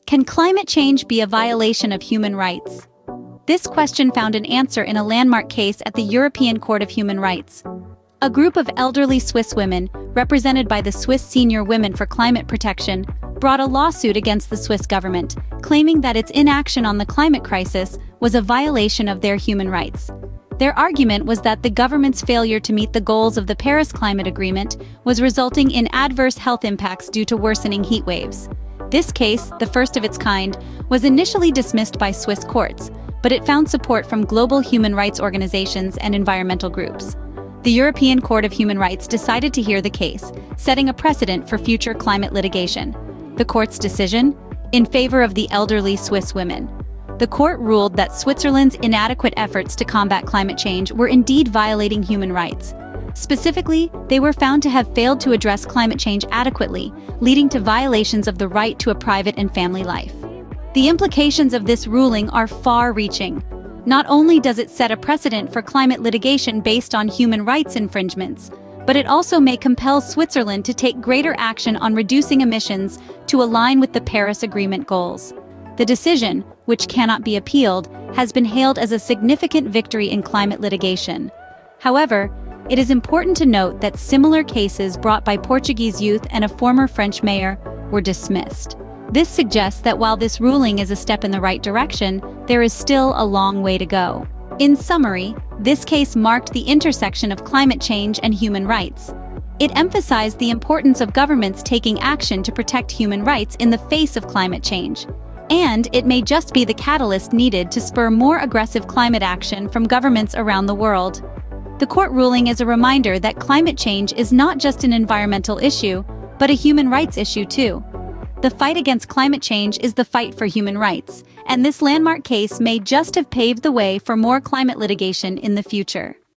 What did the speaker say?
Can climate change be a violation of human rights? This question found an answer in a landmark case at the European Court of Human Rights. A group of elderly Swiss women, represented by the Swiss Senior Women for Climate Protection, brought a lawsuit against the Swiss government, claiming that its inaction on the climate crisis was a violation of their human rights. Their argument was that the government's failure to meet the goals of the Paris Climate Agreement was resulting in adverse health impacts due to worsening heat waves. This case, the first of its kind, was initially dismissed by Swiss courts, but it found support from global human rights organizations and environmental groups. The European Court of Human Rights decided to hear the case, setting a precedent for future climate litigation. The court's decision? In favor of the elderly Swiss women. The court ruled that Switzerland's inadequate efforts to combat climate change were indeed violating human rights. Specifically, they were found to have failed to address climate change adequately, leading to violations of the right to a private and family life. The implications of this ruling are far-reaching. Not only does it set a precedent for climate litigation based on human rights infringements, but it also may compel Switzerland to take greater action on reducing emissions to align with the Paris Agreement goals. The decision, which cannot be appealed, has been hailed as a significant victory in climate litigation. However, it is important to note that similar cases brought by Portuguese youth and a former French mayor were dismissed. This suggests that while this ruling is a step in the right direction, there is still a long way to go. In summary, this case marked the intersection of climate change and human rights. It emphasized the importance of governments taking action to protect human rights in the face of climate change. And it may just be the catalyst needed to spur more aggressive climate action from governments around the world. The court ruling is a reminder that climate change is not just an environmental issue, but a human rights issue too. The fight against climate change is the fight for human rights, and this landmark case may just have paved the way for more climate litigation in the future.